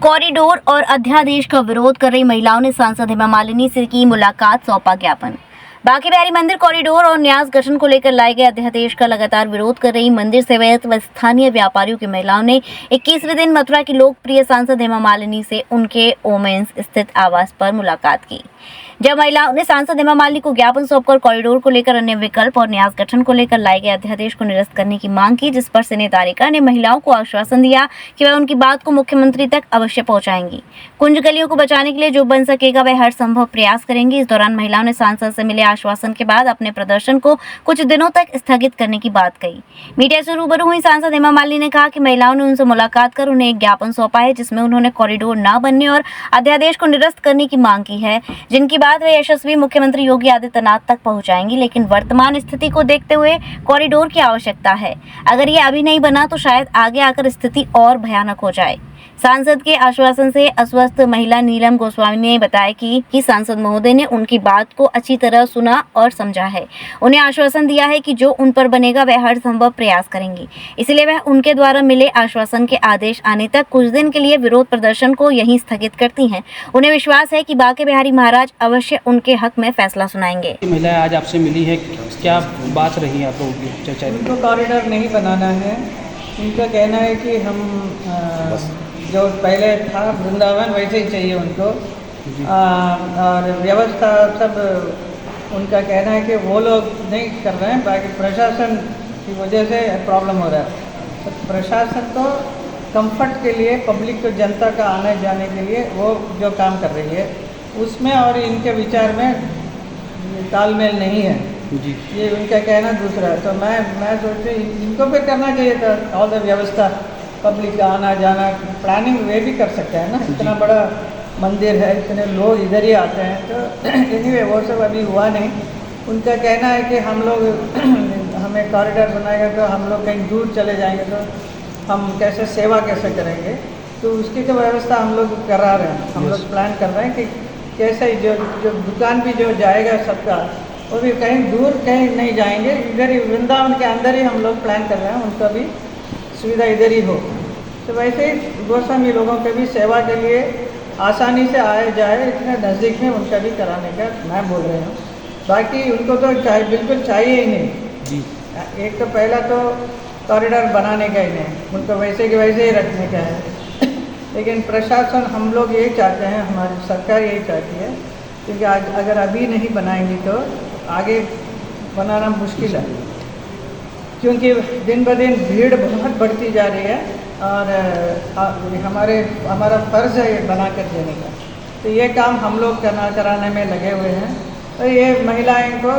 Corridor और अध्यादेश का विरोध कर रही महिलाओं ने सांसद हेमा मालिनी से की मुलाकात, सौंपा ज्ञापन। बांके बिहारी मंदिर कॉरिडोर और न्यास गठन को लेकर लाए गए अध्यादेश का लगातार विरोध कर रही मंदिर सेवायत व स्थानीय व्यापारियों की महिलाओं ने 21वें दिन मथुरा की लोकप्रिय सांसद हेमा मालिनी से उनके ओमेंस स्थित आवास पर मुलाकात की। जब महिलाओं ने सांसद हेमा मालिनी को ज्ञापन सौंपकर कॉरिडोर को लेकर अन्य विकल्प और न्यास गठन को लेकर लाए गए अध्यादेश को निरस्त करने की मांग की, जिस पर सिने तारिका ने महिलाओं को आश्वासन दिया कि वह उनकी बात को मुख्यमंत्री तक अवश्य पहुंचाएंगी। कुंज गलियों को बचाने के लिए जो बन सकेगा वह हर संभव प्रयास करेंगी। इस दौरान महिलाओं ने सांसद से मिले आश्वासन के बाद अपने प्रदर्शन को कुछ दिनों तक स्थगित करने की बात कही। मीडिया से रूबरू हुई सांसद हेमा मालिनी ने कहा कि महिलाओं ने उनसे मुलाकात कर उन्हें एक ज्ञापन सौंपा है, जिसमें उन्होंने कॉरिडोर न बनने और अध्यादेश को निरस्त करने की मांग की है, जिनकी बात वे यशस्वी मुख्यमंत्री योगी आदित्यनाथ तक पहुंचाएंगी। लेकिन वर्तमान स्थिति को देखते हुए कॉरिडोर की आवश्यकता है। अगर ये अभी नहीं बना तो शायद आगे आकर स्थिति और भयानक हो जाए। सांसद के आश्वासन से अस्वस्थ महिला नीलम गोस्वामी ने बताया कि सांसद महोदय ने उनकी बात को अच्छी तरह सुना और समझा है। उन्हें आश्वासन दिया है कि जो उन पर बनेगा वह हर संभव प्रयास करेंगी। इसलिए वह उनके द्वारा मिले आश्वासन के आदेश आने तक कुछ दिन के लिए विरोध प्रदर्शन को यहीं स्थगित करती हैं। उन्हें विश्वास है कि बांके बिहारी महाराज अवश्य उनके हक में फैसला सुनाएंगे। महिलाएं आज आपसे मिली है, क्या बात रही आप लोगों की चर्चा? उनको कॉरिडोर नहीं बनाना है। उनका कहना है कि हम जो पहले था वृंदावन वैसे ही चाहिए उनको, और व्यवस्था सब उनका कहना है कि वो लोग नहीं कर रहे हैं, बाकी प्रशासन की वजह से प्रॉब्लम हो रहा है। तो प्रशासन तो कंफर्ट के लिए, पब्लिक को, जनता का आने जाने के लिए वो जो काम कर रही है उसमें और इनके विचार में तालमेल नहीं है जी। ये उनका कहना दूसरा है। तो मैं सोचती इनको भी करना चाहिए था। ऑल द व्यवस्था, पब्लिक का आना जाना, प्लानिंग वे भी कर सकते हैं ना। इतना बड़ा मंदिर है, इतने लोग इधर ही आते हैं। तो एनीवे वो सब अभी हुआ नहीं। उनका कहना है कि हम लोग हमें कॉरिडोर बनाएगा तो हम लोग कहीं दूर चले जाएंगे तो हम कैसे सेवा कैसे करेंगे। तो उसकी तो व्यवस्था हम लोग करा रहे हैं। हम लोग प्लान कर रहे हैं कि कैसे जो दुकान भी जो जाएगा सबका, वो भी कहीं दूर कहीं नहीं जाएंगे, इधर ही वृंदावन के अंदर ही हम लोग प्लान कर रहे हैं, उनका भी सुविधा इधर ही हो। तो वैसे ही गोस्वामी लोगों के भी सेवा के लिए आसानी से आए जाए, इतने नज़दीक में उनका भी कराने का मैं बोल रही हूँ। बाकी उनको तो बिल्कुल चाहिए ही नहीं जी। एक तो पहला तो कॉरिडोर बनाने का ही नहीं, उनको वैसे के वैसे ही रखने का है। लेकिन प्रशासन, हम लोग यही चाहते हैं, हमारी सरकार यही चाहती है, क्योंकि अगर अभी नहीं बनाएंगी तो आगे बनाना मुश्किल है, क्योंकि दिन ब दिन भीड़ बहुत बढ़ती जा रही है और हमारा फ़र्ज़ है ये बना कर देने का। तो ये काम हम लोग कराने में लगे हुए हैं। तो ये महिलाएं को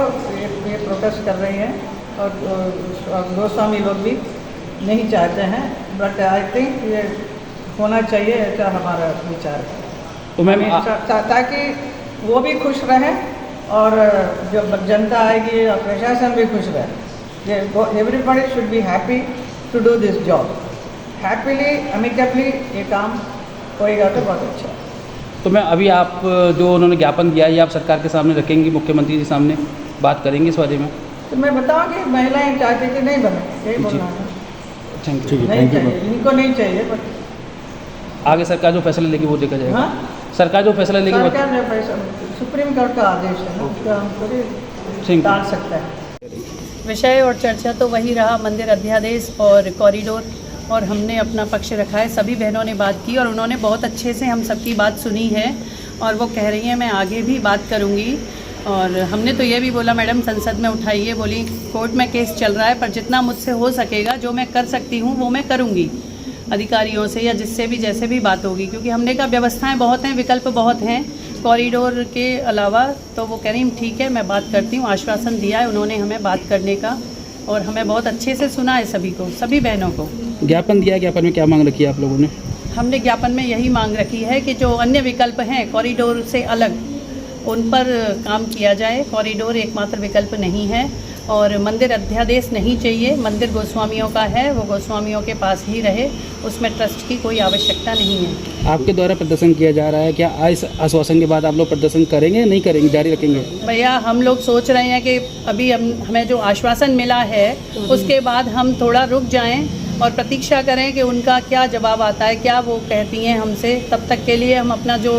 ये प्रोटेस्ट कर रही हैं और गोस्वामी लोग भी नहीं चाहते हैं, बट आई थिंक ये होना चाहिए, ऐसा हमारा विचार है। तो मैम ताकि वो भी खुश रहे और जो जनता आएगी और प्रशासन भी खुश रहे। Everybody should be happy to do this job. Happily, amicably ये काम होएगा तो बहुत अच्छा। तो मैं अभी आप जो उन्होंने ज्ञापन दिया है, ये आप सरकार के सामने रखेंगी, मुख्यमंत्री के सामने बात करेंगे इस बारे में? तो मैं बताऊँगी, महिलाएं चाहती कि नहीं बने, यही बोलना है। Thank you. नहीं चाहिए, इनको नहीं चाहिए, बट आगे सरकार जो फैसला लेगी वो देखा जाएगा। हाँ? सरकार जो फैसला लेगी वो सरकार ने फैसला, सुप्रीम कोर्ट का आदेश है, उसका हम थोड़ी टाल सकते हैं। विषय और चर्चा तो वही रहा, मंदिर अध्यादेश और कॉरिडोर, और हमने अपना पक्ष रखा है। सभी बहनों ने बात की और उन्होंने बहुत अच्छे से हम सबकी बात सुनी है और वो कह रही हैं मैं आगे भी बात करूँगी। और हमने तो ये भी बोला मैडम संसद में उठाइए, बोली कोर्ट में केस चल रहा है, पर जितना मुझसे हो सकेगा, जो मैं कर सकती हूँ वो मैं करूँगी अधिकारियों से या जिससे भी जैसे भी बात होगी, क्योंकि हमने कहा व्यवस्थाएं बहुत हैं, विकल्प बहुत हैं कॉरिडोर के अलावा। तो वो कह रही ठीक है, मैं बात करती हूँ। आश्वासन दिया है उन्होंने हमें बात करने का और हमें बहुत अच्छे से सुना है सभी को, सभी बहनों को। ज्ञापन दिया है, ज्ञापन में क्या मांग रखी है आप लोगों ने? हमने ज्ञापन में यही मांग रखी है कि जो अन्य विकल्प हैं कॉरिडोर से अलग, उन पर काम किया जाए। कॉरिडोर एकमात्र विकल्प नहीं है और मंदिर अध्यादेश नहीं चाहिए। मंदिर गोस्वामियों का है, वो गोस्वामियों के पास ही रहे, उसमें ट्रस्ट की कोई आवश्यकता नहीं है। आपके द्वारा प्रदर्शन किया जा रहा है, क्या इस आश्वासन के बाद आप लोग प्रदर्शन करेंगे, नहीं करेंगे, जारी रखेंगे? भैया हम लोग सोच रहे हैं कि अभी हमें जो आश्वासन मिला है उसके बाद हम थोड़ा रुक जाएं और प्रतीक्षा करें कि उनका क्या जवाब आता है, क्या वो कहती हैं हमसे। तब तक के लिए हम अपना जो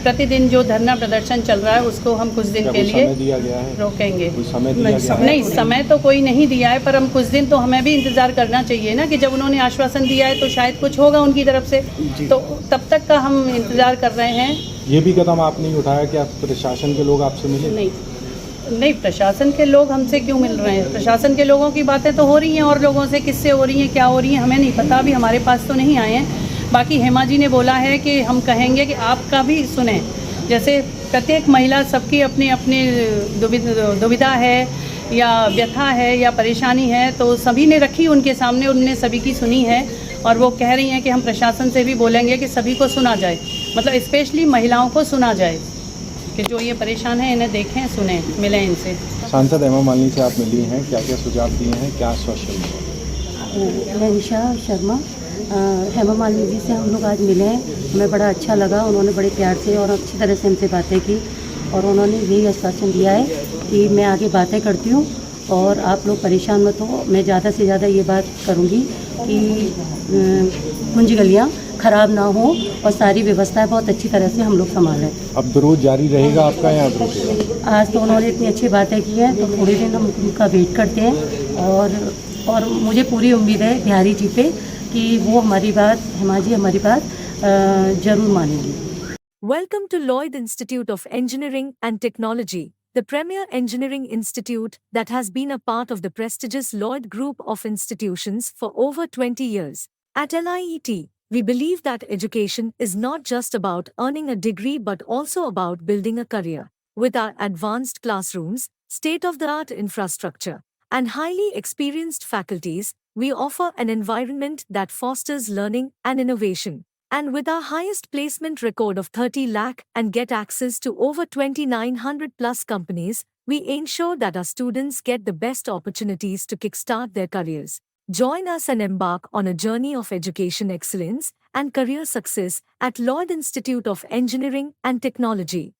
प्रतिदिन जो धरना प्रदर्शन चल रहा है उसको हम कुछ दिन के लिए दिया गया है? रोकेंगे। कोई समय दिया गया है? नहीं, समय तो कोई नहीं दिया है, पर हम कुछ दिन तो हमें भी इंतज़ार करना चाहिए ना, कि जब उन्होंने आश्वासन दिया है तो शायद कुछ होगा उनकी तरफ से, तो तब तक का हम इंतज़ार कर रहे हैं। ये भी कदम आपने नहीं उठाया कि आप प्रशासन के लोग आपसे मिले? नहीं, प्रशासन के लोग हमसे क्यों मिल रहे हैं? प्रशासन के लोगों की बातें तो हो रही हैं, और लोगों से किससे हो रही हैं, क्या हो रही हैं, हमें नहीं पता, अभी हमारे पास तो नहीं आए हैं। बाकी हेमा जी ने बोला है कि हम कहेंगे कि आपका भी सुने। जैसे प्रत्येक महिला, सबकी अपनी अपनी दुविधा है या व्यथा है या परेशानी है, तो सभी ने रखी उनके सामने, उनने सभी की सुनी है, और वो कह रही हैं कि हम प्रशासन से भी बोलेंगे कि सभी को सुना जाए, मतलब स्पेशली महिलाओं को सुना जाए, कि जो ये परेशान है इन्हें देखें, सुने, मिलें इनसे। सांसद हेमा मालिनी से आप मिली हैं, क्या क्या सुझाव दिए हैं, क्या आश्वासन दिया? मैं निशा शर्मा, हेमा मालिनी जी से हम लोग आज मिले हैं, हमें बड़ा अच्छा लगा। उन्होंने बड़े प्यार से और अच्छी तरह से हमसे बातें की, और उन्होंने यही आश्वासन दिया है कि मैं आगे बातें करती हूँ और आप लोग परेशान मत हो। मैं ज़्यादा से ज़्यादा ये बात करूँगी कि कुंज गलियाँ ख़राब ना हो और सारी व्यवस्थाएं बहुत अच्छी तरह से हम लोग संभालें। अब विरोध जारी रहेगा आपका या अब रुकेगा? आज तो उन्होंने इतनी अच्छी बातें की हैं, तो थोड़े दिन हम उनका वेट करते हैं, और मुझे पूरी उम्मीद है बिहारी जी पे कि वो हमारी बात, हेमा जी हमारी बात ज़रूर मानेंगी। Welcome to Lloyd Institute of Engineering and Technology, the premier engineering institute that has been a part of the prestigious Lloyd Group of institutions for over 20 years. At LIET, we believe that education is not just about earning a degree but also about building a career. With our advanced classrooms, state-of-the-art infrastructure, and highly experienced faculties, we offer an environment that fosters learning and innovation. And with our highest placement record of 30 lakh and get access to over 2,900 plus companies, we ensure that our students get the best opportunities to kickstart their careers. Join us and embark on a journey of education excellence and career success at Lloyd Institute of Engineering and Technology.